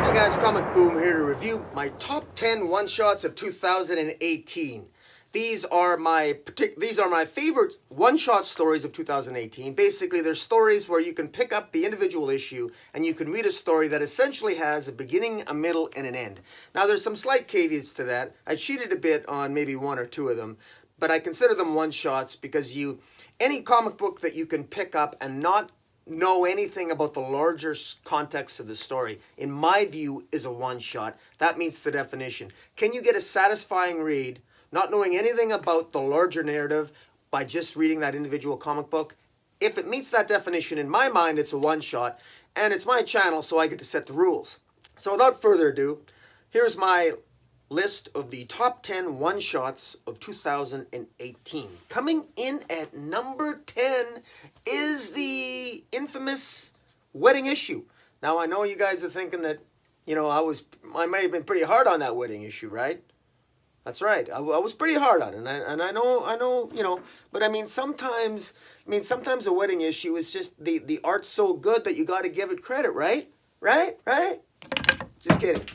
Hey guys, Comic Boom here to review my top 10 one-shots of 2018. These are my favorite one-shot stories of 2018. Basically, they're stories where you can pick up the individual issue and you can read a story that essentially has a beginning, a middle, and an end. Now, there's some slight caveats to that. I cheated a bit on maybe one or two of them, but I consider them one-shots because any comic book that you can pick up and not know anything about the larger context of the story, in my view, is a one-shot. That meets the definition. Can you get a satisfying read, not knowing anything about the larger narrative, by just reading that individual comic book? If it meets that definition, in my mind, it's a one-shot, and it's my channel, so I get to set the rules. So without further ado, here's my list of the top 10 one-shots of 2018. Coming in at number 10 is the infamous Wedding Issue. Now, I know you guys are thinking that, I may have been pretty hard on that Wedding Issue, right? That's right. I was pretty hard on it, and I know, but sometimes a Wedding Issue is just the art's so good that you got to give it credit, right? Right? Just kidding.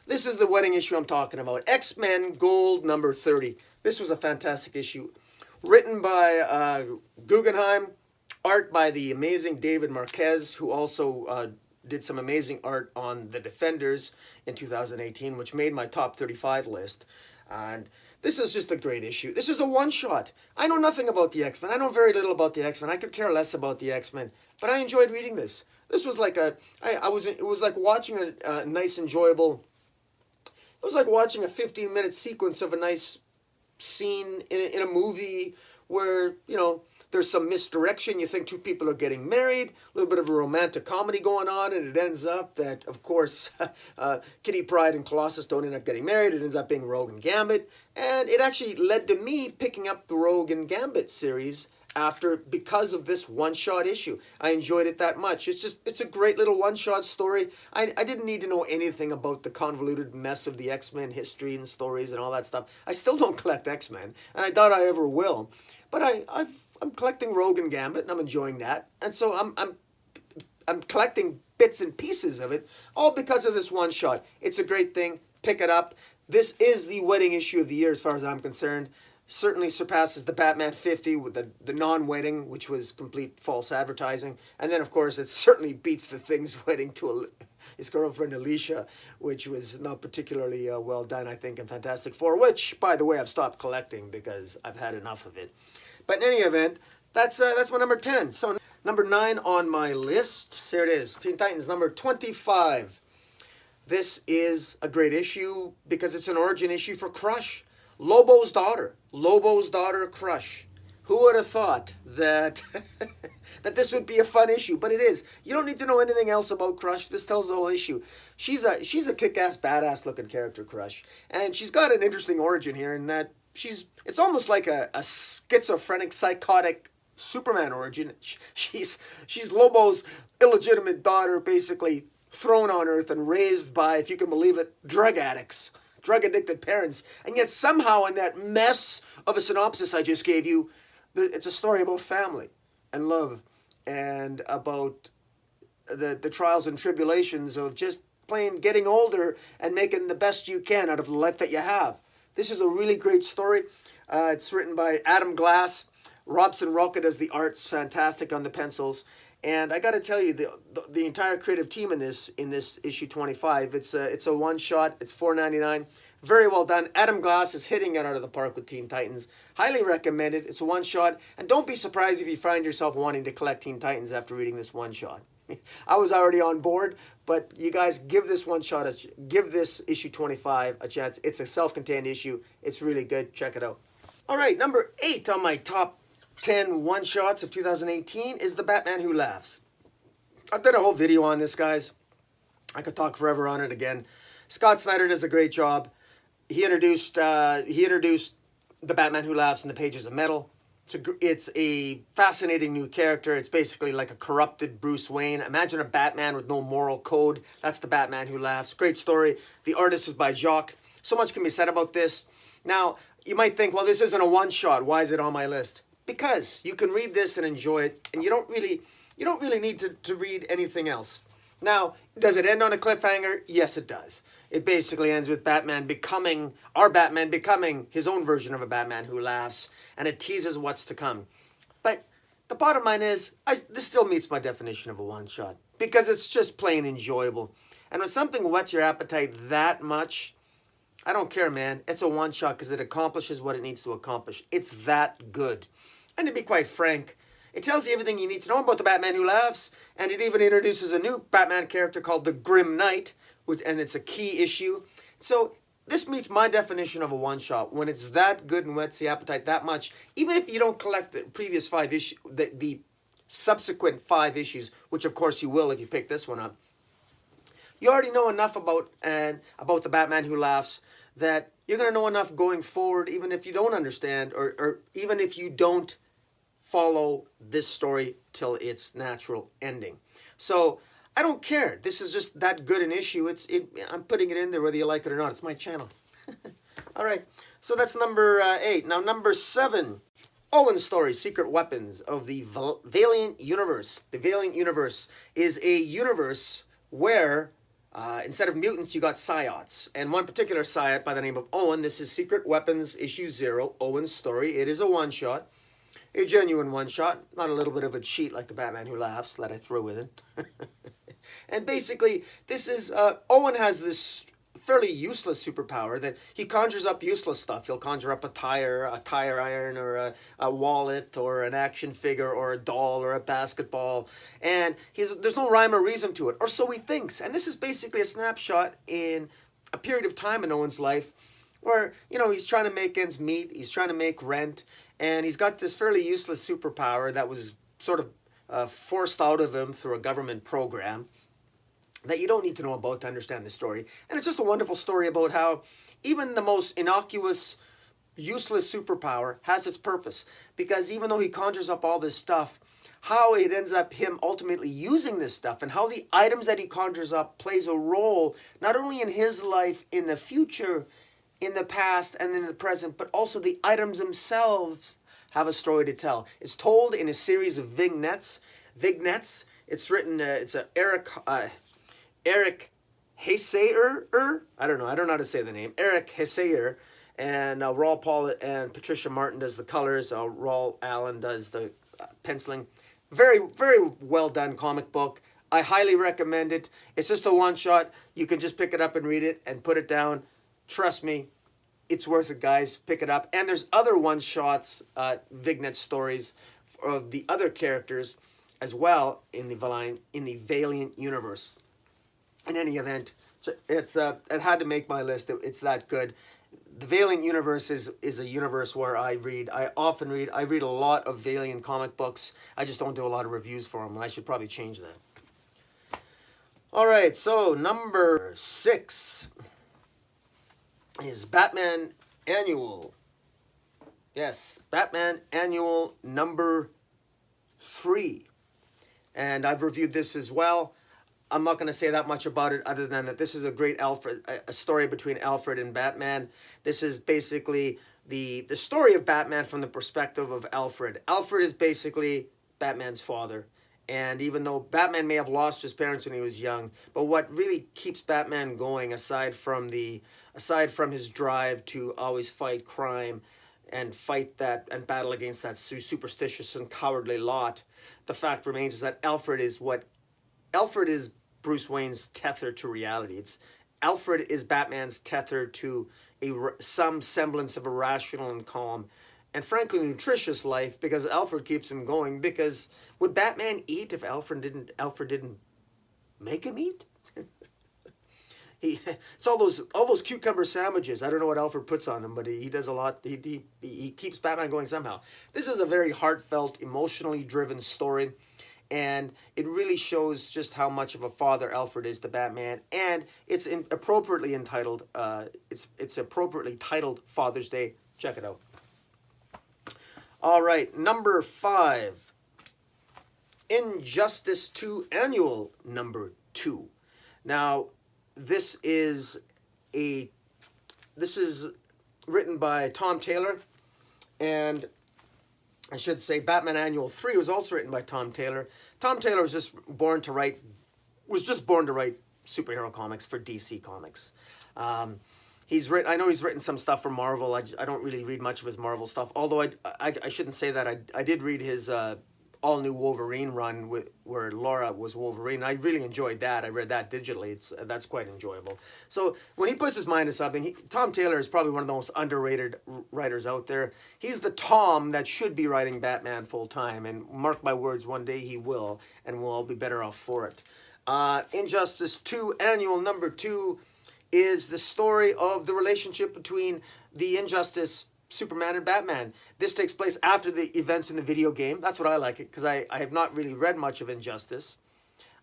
This is the Wedding Issue I'm talking about. X-Men Gold number 30. This was a fantastic issue. Written by Guggenheim. Art by the amazing David Marquez, who also did some amazing art on The Defenders in 2018, which made my top 35 list. And this is just a great issue. This is a one-shot. I know nothing about the X-Men. I know very little about the X-Men. I could care less about the X-Men. But I enjoyed reading this. This was like it was like watching a nice, enjoyable... It was like watching a 15-minute sequence of a nice scene in a movie where, there's some misdirection. You think two people are getting married, a little bit of a romantic comedy going on, and it ends up that, of course, Kitty Pryde and Colossus don't end up getting married. It ends up being Rogue and Gambit. And it actually led to me picking up the Rogue and Gambit series because of this one-shot issue. I enjoyed it that much. It's a great little one-shot story. I didn't need to know anything about the convoluted mess of the X-Men history and stories and all that stuff. I still don't collect X-Men, and I doubt I ever will. But I'm collecting Rogue and Gambit, and I'm enjoying that. And so I'm collecting bits and pieces of it, all because of this one-shot. It's a great thing. Pick it up. This is the Wedding Issue of the year as far as I'm concerned. Certainly surpasses the Batman 50 with the non-wedding, which was complete false advertising. And then, of course, it certainly beats the Thing's wedding to his girlfriend Alicia, which was not particularly well done, I think, in Fantastic Four, which, by the way, I've stopped collecting because I've had enough of it. But in any event, that's my number 10. So number 9 on my list, there it is, Teen Titans number 25. This is a great issue because it's an origin issue for Crush. Lobo's daughter Crush. Who would have thought that that this would be a fun issue? But it is. You don't need to know anything else about Crush. This tells the whole issue. She's a kick-ass, badass-looking character, Crush, and she's got an interesting origin here in that it's almost like a schizophrenic, psychotic Superman origin. She's Lobo's illegitimate daughter, basically thrown on Earth and raised by, if you can believe it, drug addicts. Drug-addicted parents, and yet somehow in that mess of a synopsis I just gave you, it's a story about family and love and about the trials and tribulations of just plain getting older and making the best you can out of the life that you have. This is a really great story. It's written by Adam Glass. Robson Roca does the art's fantastic on the pencils. And I got to tell you, the entire creative team in this issue 25, it's a one-shot. It's $4.99. Very well done. Adam Glass is hitting it out of the park with Teen Titans. Highly recommended. It's a one-shot. And don't be surprised if you find yourself wanting to collect Teen Titans after reading this one-shot. I was already on board, but you guys give this one-shot, give this issue 25 a chance. It's a self-contained issue. It's really good. Check it out. All right, number 8 on my top 10 one-shots of 2018 is The Batman Who Laughs. I've done a whole video on this, guys. I could talk forever on it again. Scott Snyder does a great job. He introduced The Batman Who Laughs in the Pages of Metal. It's a fascinating new character. It's basically like a corrupted Bruce Wayne. Imagine a Batman with no moral code. That's The Batman Who Laughs. Great story. The artist is by Jacques. So much can be said about this. Now, you might think, well, this isn't a one-shot. Why is it on my list? Because you can read this and enjoy it, and you don't really need to read anything else. Now, does it end on a cliffhanger? Yes, it does. It basically ends with Batman becoming his own version of a Batman who laughs, and it teases what's to come. But the bottom line is, this still meets my definition of a one-shot because it's just plain enjoyable. And when something whets your appetite that much, I don't care, man. It's a one-shot because it accomplishes what it needs to accomplish. It's that good. And to be quite frank, it tells you everything you need to know about the Batman who laughs, and it even introduces a new Batman character called the Grim Knight, and it's a key issue. So this meets my definition of a one-shot when it's that good and whets the appetite that much. Even if you don't collect the previous 5 issues, the subsequent 5 issues, which of course you will if you pick this one up, you already know enough about the Batman who laughs that you're going to know enough going forward, even if you don't understand, or even if you don't follow this story till its natural ending. So I don't care. This is just that good an issue. I'm putting it in there whether you like it or not. It's my channel. All right. So that's number 8. Now number 7, Owen's story, Secret Weapons of the Valiant Universe. The Valiant Universe is a universe where instead of mutants, you got psiots. And one particular psiot by the name of Owen. This is Secret Weapons issue 0, Owen's story. It is a one-shot. A genuine one-shot, not a little bit of a cheat like the Batman who laughs that I throw with it. And basically, this is, Owen has this fairly useless superpower that he conjures up useless stuff. He'll conjure up a tire iron, or a wallet, or an action figure, or a doll, or a basketball. And there's no rhyme or reason to it, or so he thinks. And this is basically a snapshot in a period of time in Owen's life where, you know, he's trying to make ends meet, he's trying to make rent, and he's got this fairly useless superpower that was sort of forced out of him through a government program that you don't need to know about to understand the story. And it's just a wonderful story about how even the most innocuous, useless superpower has its purpose. Because even though he conjures up all this stuff, how it ends up him ultimately using this stuff and how the items that he conjures up plays a role not only in his life in the future, in the past, and in the present, but also the items themselves have a story to tell. It's told in a series of vignettes. It's written, it's a Eric Heisserer. I don't know how to say the name. Eric Heisserer. And Raul Paul and Patricia Martin does the colors. Raul Allen does the penciling. Very, very well done comic book. I highly recommend it. It's just a one-shot. You can just pick it up and read it and put it down. Trust me, it's worth it, guys. Pick it up. And there's other one-shots, vignette stories of the other characters as well in the Valiant universe. In any event, it had to make my list. It's that good. The Valiant universe is a universe where I often read. I read a lot of Valiant comic books. I just don't do a lot of reviews for them, and I should probably change that. All right, so number 6 is Batman Annual. Yes, Batman Annual number 3. And I've reviewed this as well. I'm not going to say that much about it other than that this is a great a story between Alfred and Batman. This is basically the story of Batman from the perspective of Alfred. Alfred is basically Batman's father. And even though Batman may have lost his parents when he was young, but what really keeps Batman going, aside from his drive to always fight crime and battle against that superstitious and cowardly lot, the fact remains is that Alfred is Bruce Wayne's tether to reality. Alfred is Batman's tether to some semblance of a rational and calm and frankly nutritious life, because Alfred keeps him going. Because would Batman eat if Alfred didn't make him eat? It's all those cucumber sandwiches. I don't know what Alfred puts on them, but he does a lot. He keeps Batman going somehow. This is a very heartfelt, emotionally driven story, and it really shows just how much of a father Alfred is to Batman. And it's appropriately entitled. It's appropriately titled Father's Day. Check it out. All right, number 5. Injustice 2 Annual number 2. Now, this is written by Tom Taylor, and I should say Batman Annual 3 was also written by Tom Taylor. Tom Taylor was just born to write was just born to write superhero comics for DC Comics. He's written. I know he's written some stuff for Marvel. I don't really read much of his Marvel stuff. Although I shouldn't say that. I did read his all new Wolverine run where Laura was Wolverine. I really enjoyed that. I read that digitally. That's quite enjoyable. So when he puts his mind to something, Tom Taylor is probably one of the most underrated writers out there. He's the Tom that should be writing Batman full time, and mark my words, one day he will, and we'll all be better off for it. Injustice 2 Annual number 2 is the story of the relationship between the Injustice Superman and Batman. This takes place after the events in the video game. That's what I like it, because I have not really read much of Injustice,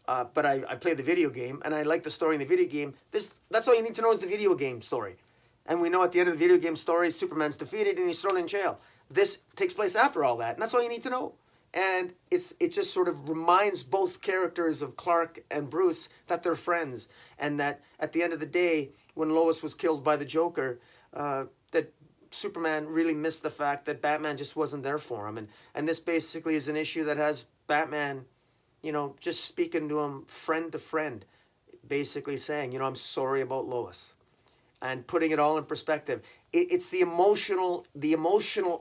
but I played the video game, and I like the story in the video game. That's all you need to know is the video game story. And we know at the end of the video game story, Superman's defeated and he's thrown in jail. This takes place after all that, and that's all you need to know. And it just sort of reminds both characters of Clark and Bruce that they're friends, and that at the end of the day, when Lois was killed by the Joker, that Superman really missed the fact that Batman just wasn't there for him. And this basically is an issue that has Batman, just speaking to him friend to friend, basically saying, I'm sorry about Lois, and putting it all in perspective. It's the emotional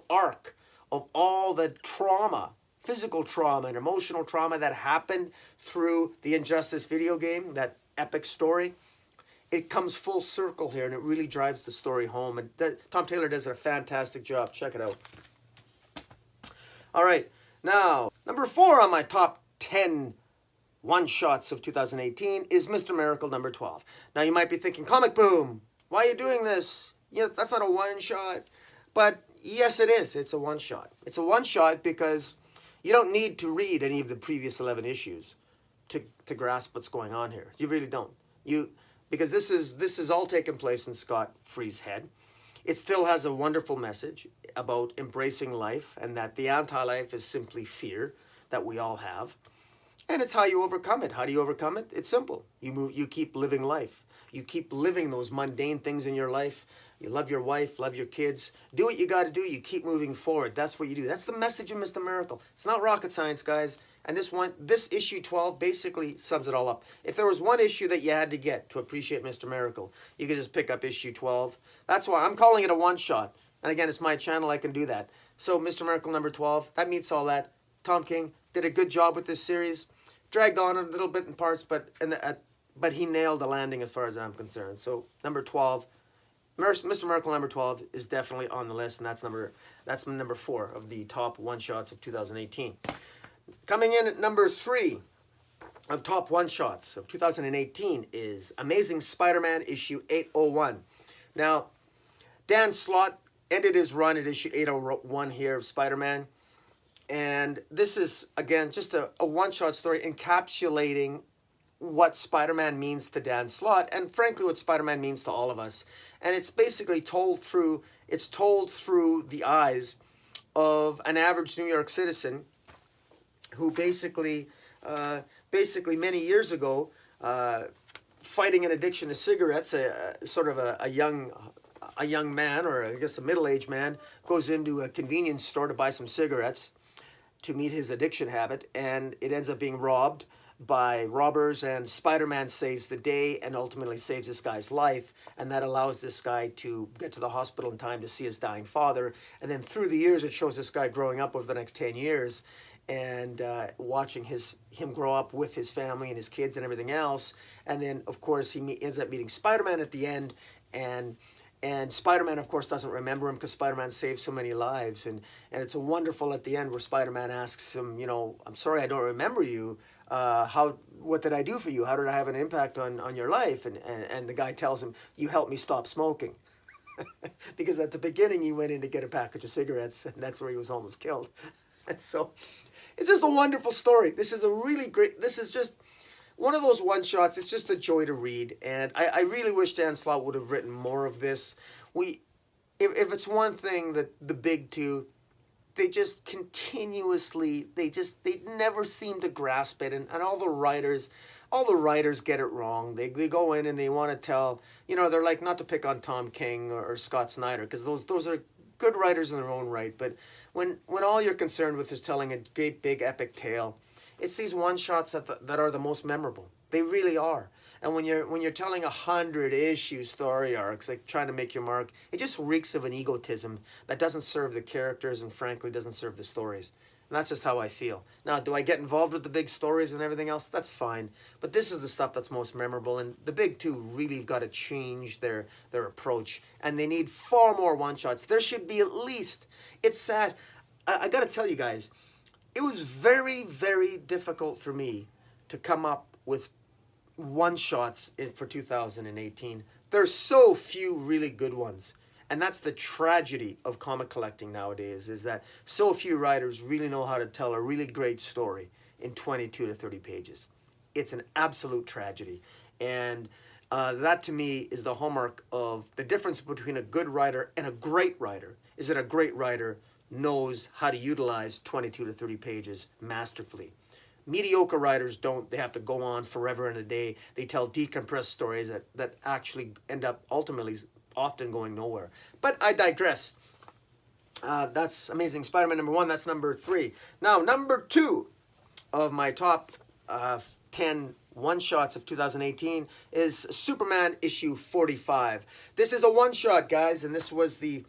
arc of all the trauma, physical trauma and emotional trauma that happened through the Injustice video game, that epic story. It comes full circle here, and it really drives the story home. And Tom Taylor does a fantastic job. Check it out. All right, now, number 4 on my top 10 one-shots of 2018 is Mr. Miracle number 12. Now, you might be thinking, Comic Boom, why are you doing this? That's not a one-shot. But yes, it is. It's a one-shot. It's a one-shot because you don't need to read any of the previous 11 issues to grasp what's going on here. You really don't. Because this is all taking place in Scott Free's head. It still has a wonderful message about embracing life, and that the anti-life is simply fear that we all have. And it's how you overcome it. How do you overcome it? It's simple. You keep living life. You keep living those mundane things in your life. You love your wife, love your kids. Do what you got to do. You keep moving forward. That's what you do. That's the message of Mr. Miracle. It's not rocket science, guys. And this issue 12 basically sums it all up. If there was one issue that you had to get to appreciate Mr. Miracle, you could just pick up issue 12. That's why I'm calling it a one-shot. And again, it's my channel. I can do that. So Mr. Miracle number 12, that meets all that. Tom King did a good job with this series. Dragged on a little bit in parts, but he nailed the landing as far as I'm concerned. So number 12, Mr. Miracle number 12 is definitely on the list, and that's number 4 of the top one-shots of 2018. Coming in at number 3 of top one-shots of 2018 is Amazing Spider-Man issue 801. Now, Dan Slott ended his run at issue 801 here of Spider-Man. And this is, again, just a one-shot story encapsulating what Spider-Man means to Dan Slott, and frankly what Spider-Man means to all of us. And it's basically told through the eyes of an average New York citizen who basically many years ago, fighting an addiction to cigarettes, a young man, or I guess a middle-aged man, goes into a convenience store to buy some cigarettes to meet his addiction habit, and it ends up being robbed by robbers, and Spider-Man saves the day and ultimately saves this guy's life, and that allows this guy to get to the hospital in time to see his dying father. And then through the years, it shows this guy growing up over the next 10 years and watching him grow up with his family and his kids and everything else. And then, of course, he ends up meeting Spider-Man at the end, and Spider-Man, of course, doesn't remember him because Spider-Man saved so many lives. And it's a wonderful at the end where Spider-Man asks him, I'm sorry I don't remember you. What did I do for you? How did I have an impact on your life? And the guy tells him, you helped me stop smoking. Because at the beginning he went in to get a package of cigarettes, and that's where he was almost killed. And so it's just a wonderful story. This is just one of those one-shots. It's just a joy to read, and I really wish Dan Slott would have written more of this. If it's one thing that the big two, they just continuously, they never seem to grasp it, and all the writers get it wrong. They go in and they want to tell, they're like, not to pick on Tom King or Scott Snyder, because those are good writers in their own right, but when all you're concerned with is telling a great big epic tale, it's these one-shots that are the most memorable. They really are. And when you're telling 100-issue story arcs, like trying to make your mark, it just reeks of an egotism that doesn't serve the characters and frankly doesn't serve the stories. And that's just how I feel. Now, do I get involved with the big stories and everything else? That's fine. But this is the stuff that's most memorable. And the big two really have got to change their approach. And they need far more one-shots. There should be at least, it's sad. I got to tell you guys, it was very, very difficult for me to come up with one-shots for 2018. There's so few really good ones. And that's the tragedy of comic collecting nowadays, is that so few writers really know how to tell a really great story in 22 to 30 pages. It's an absolute tragedy. And that to me is the hallmark of the difference between a good writer and a great writer, is that a great writer knows how to utilize 22 to 30 pages masterfully. Mediocre writers don't. They have to go on forever and a day. They tell decompressed stories that actually end up ultimately often going nowhere. But I digress. That's Amazing Spider-Man #1. That's number 3. Now, number 2 of my top 10 one-shots of 2018 is Superman issue 45. This is a one-shot, guys, and this was the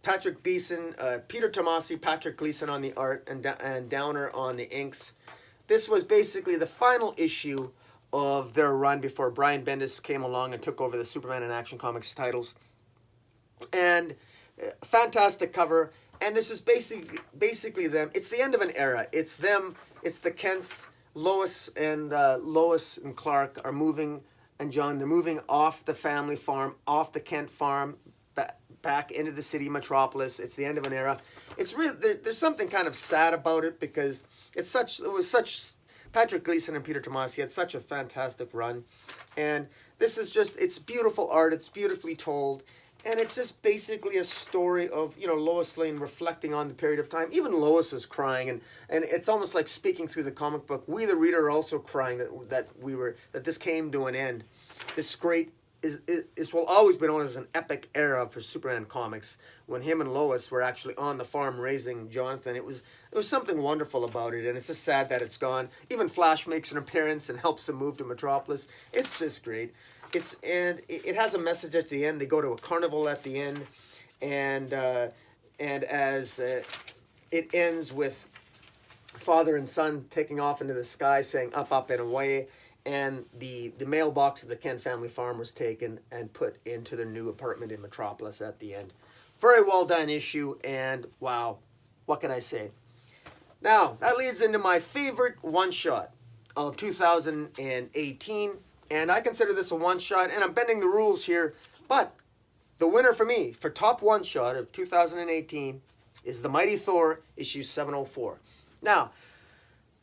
Patrick Gleason, Peter Tomasi, Patrick Gleason on the art, and Downer on the inks. This was basically the final issue of their run before Brian Bendis came along and took over the Superman and Action Comics titles. And fantastic cover. And this is basically them. It's the end of an era. It's them. It's the Kents. Lois and Clark are moving, and John, they're moving off the family farm, off the Kent farm, back into the city metropolis. It's the end of an era. It's really there's something kind of sad about it because it was such Patrick Gleason and Peter Tomasi had such a fantastic run. And this is just, it's beautiful art, it's beautifully told, and it's just basically a story of, Lois Lane reflecting on the period of time. Even Lois is crying, and it's almost like speaking through the comic book. We, the reader, are also crying that this came to an end. This great is will always be known as an epic era for Superman comics, when him and Lois were actually on the farm raising Jonathan. There was something wonderful about it, and it's just sad that it's gone. Even Flash makes an appearance and helps him move to Metropolis. It's just great. It has a message at the end. They go to a carnival at the end, and as it ends with father and son taking off into the sky, saying up, up, and away. And the mailbox of the Kent family farm was taken and put into their new apartment in Metropolis at the end. Very well done issue, and wow, what can I say? Now, that leads into my favorite one-shot of 2018, and I consider this a one-shot, and I'm bending the rules here, but the winner for me, for top one-shot of 2018, is The Mighty Thor, issue 704. Now,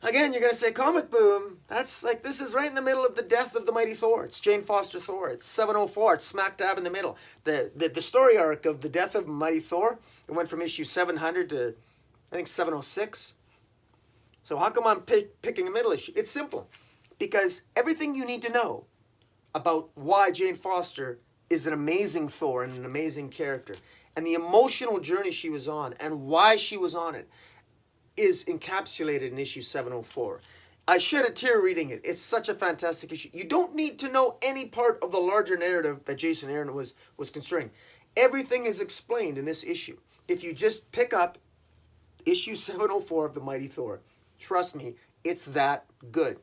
again, you're going to say, Comic Boom, that's like, this is right in the middle of the death of the Mighty Thor. It's Jane Foster Thor. It's 704. It's smack dab in the middle. The story arc of the death of Mighty Thor, it went from issue 700 to, I think, 706. So how come I'm picking a middle issue? It's simple. Because everything you need to know about why Jane Foster is an amazing Thor and an amazing character, and the emotional journey she was on, and why she was on it, is encapsulated in issue 704. I shed a tear reading it. It's such a fantastic issue. You don't need to know any part of the larger narrative that Jason Aaron was construing. Everything is explained in this issue. If you just pick up issue 704 of The Mighty Thor, trust me, it's that good.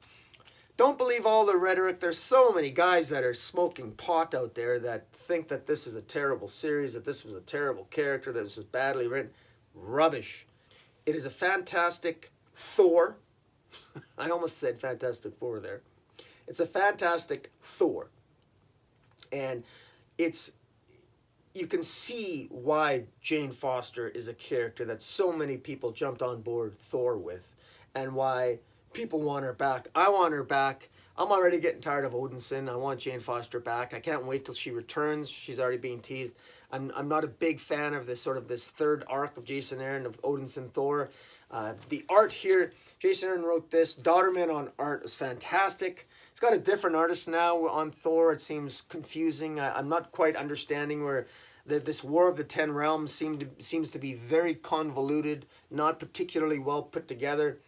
Don't believe all the rhetoric. There's so many guys that are smoking pot out there that think that this is a terrible series, that this was a terrible character, that this was badly written. Rubbish. It is a fantastic Thor. I almost said Fantastic Four there. It's a fantastic Thor. And you can see why Jane Foster is a character that so many people jumped on board Thor with, and why people want her back. I want her back. I'm already getting tired of Odinson. I want Jane Foster back. I can't wait till she returns. She's already being teased. I'm not a big fan of this third arc of Jason Aaron of Odinson Thor. The art here, Jason Aaron wrote this. Dodderman on art is fantastic. He's got a different artist now on Thor. It seems confusing. I'm not quite understanding where this War of the Ten Realms seems to be very convoluted, not particularly well put together.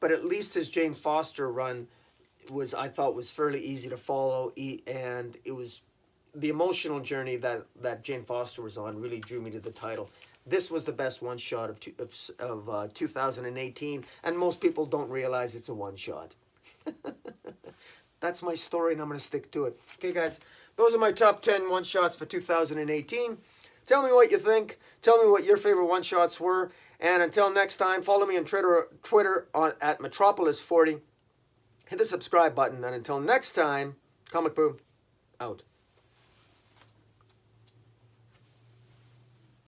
But at least his Jane Foster run I thought was fairly easy to follow, and it was the emotional journey that Jane Foster was on really drew me to the title. This was the best one shot of 2018, and most people don't realize it's a one shot. That's my story, and I'm going to stick to it. Okay, guys, those are my top 10 one shots for 2018. Tell me what you think. Tell me what your favorite one shots were. And until next time, follow me on Twitter at Metropolis40. Hit the subscribe button. And until next time, Comic Boom out.